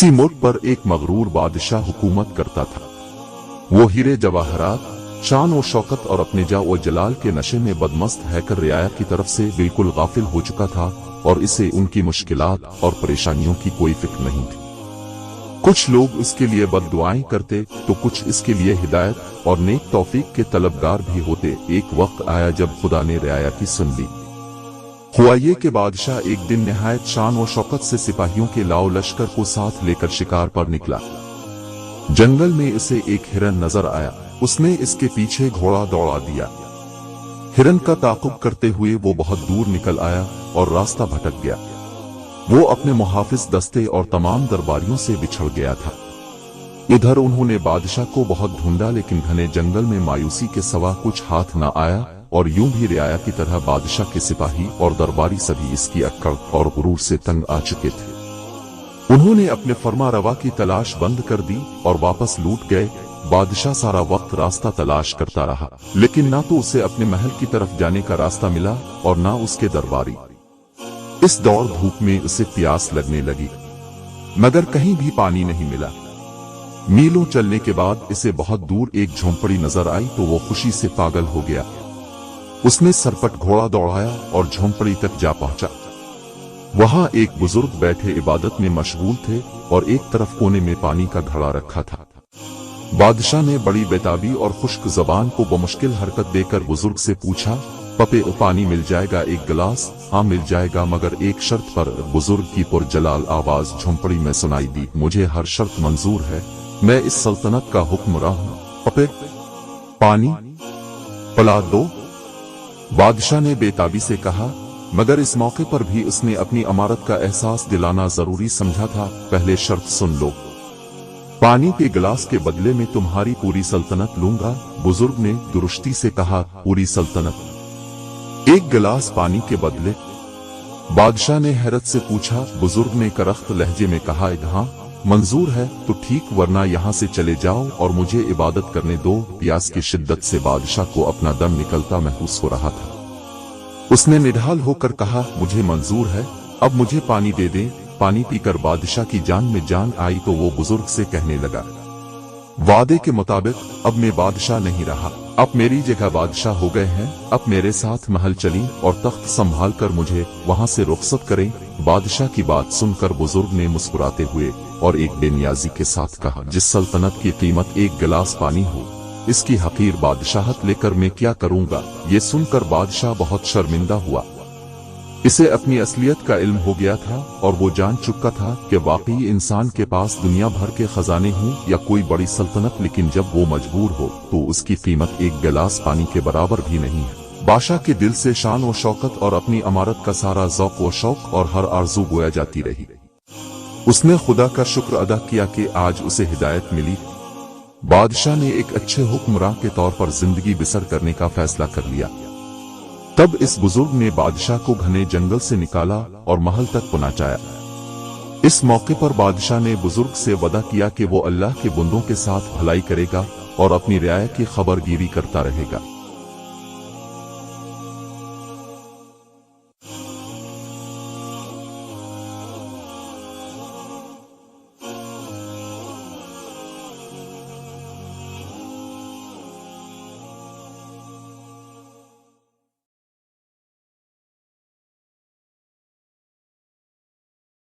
इसी मुल्क पर एक मगरूर बादशाह हुकूमत करता था। वो हीरे जवाहरात, शान और शौकत और अपने जा व जलाल के नशे में बदमस्त हैकर रियाया की तरफ से बिल्कुल गाफिल हो चुका था और इसे उनकी मुश्किलात और परेशानियों की कोई फिक्र नहीं थी। कुछ लोग इसके लिए बद्दुआएं करते तो कुछ इसके लिए हिदायत और नेक तौफीक के तलबगार भी होते। एक वक्त आया जब खुदा ने रियाया की सुन ली। हुआ ये कि बादशाह एक दिन निहायत शान और शौकत से सिपाहियों के लाओ लश्कर को साथ लेकर शिकार पर निकला। जंगल में इसे एक हिरन नजर आया। उसने इसके पीछे घोड़ा दौड़ा दिया। हिरन का ताक़ुब करते हुए वो बहुत दूर निकल आया और रास्ता भटक गया। वो अपने मुहाफिज दस्ते और तमाम दरबारियों से बिछड़ गया था। इधर उन्होंने बादशाह को बहुत ढूंढा, लेकिन घने जंगल में मायूसी के सिवा कुछ हाथ न आया और यूं भी रियाया की तरह बादशाह के सिपाही और दरबारी सभी इसकी अक्कड़ और गुरूर से तंग आ चुके थे। उन्होंने अपने फरमारवा की तलाश बंद कर दी और वापस लौट गए। बादशाह सारा वक्त रास्ता तलाश करता रहा, लेकिन ना तो उसे अपने महल की तरफ जाने का रास्ता मिला और ना उसके दरबारी। इस दौड़ धूप में उसे प्यास लगने लगी, मगर कहीं भी पानी नहीं मिला। मीलों चलने के बाद इसे बहुत दूर एक झोंपड़ी नजर आई तो वो खुशी से पागल हो गया। उसने सरपट घोड़ा दौड़ाया और झोंपड़ी तक जा पहुंचा। वहां एक बुजुर्ग बैठे इबादत में मशगूल थे और एक तरफ कोने में पानी का घड़ा रखा था। बादशाह ने बड़ी बेताबी और खुश्क जबान को बमुश्किल हरकत देकर बुजुर्ग से पूछा, पपे पानी मिल जाएगा एक गिलास? हाँ मिल जाएगा, मगर एक शर्त पर। बुजुर्ग की पुरजलाल आवाज झोंपड़ी में सुनाई दी, मुझे हर शर्त मंजूर है। मैं इस सल्तनत का हुक्मरां हूं। पपे पानी पिला दो। बादशाह ने बेताबी से कहा, मगर इस मौके पर भी उसने अपनी अमारत का एहसास दिलाना जरूरी समझा था। पहले शर्त सुन लो, पानी के गिलास के बदले में तुम्हारी पूरी सल्तनत लूंगा। बुजुर्ग ने दुरुस्ती से कहा, पूरी सल्तनत? एक गिलास पानी के बदले? बादशाह ने हैरत से पूछा। बुजुर्ग ने करख्त लहजे में कहा, हाँ मंजूर है तो ठीक, वरना यहाँ से चले जाओ और मुझे इबादत करने दो। प्यास की शिद्दत से बादशाह को अपना दम निकलता महसूस हो रहा था। उसने निढाल होकर कहा, मुझे मंजूर है, अब मुझे पानी दे दें। पानी पीकर बादशाह की जान में जान आई तो वो बुजुर्ग से कहने लगा, वादे के मुताबिक अब मैं बादशाह नहीं रहा, अब मेरी जगह बादशाह हो गए हैं। अब मेरे साथ महल चली और तख्त संभाल कर मुझे वहां से रुखसत करें। बादशाह की बात सुनकर बुजुर्ग ने मुस्कुराते हुए और एक बेनियाजी के साथ कहा, जिस सल्तनत की कीमत एक गिलास पानी हो, इसकी हकीर बादशाहत लेकर मैं क्या करूंगा? ये सुनकर बादशाह बहुत शर्मिंदा हुआ। इसे अपनी असलियत का इल्म हो गया था और वो जान चुका था कि वाकई इंसान के पास दुनिया भर के खजाने हों या कोई बड़ी सल्तनत, लेकिन जब वो मजबूर हो तो उसकी कीमत एक गिलास पानी के बराबर भी नहीं है। बादशाह के दिल से शान और शौकत और अपनी अमारत का सारा ज़ौक़ व शौक और हर आरज़ू गोया जाती रही। उसने खुदा का शुक्र अदा किया कि आज उसे हिदायत मिली। बादशाह ने एक अच्छे हुक्मरां के तौर पर जिंदगी बसर करने का फैसला कर लिया। तब इस बुजुर्ग ने बादशाह को घने जंगल से निकाला और महल तक पहुंचाया। इस मौके पर बादशाह ने बुजुर्ग से वदा किया कि वो अल्लाह के बंदों के साथ भलाई करेगा और अपनी रियाया की खबरगिरी करता रहेगा।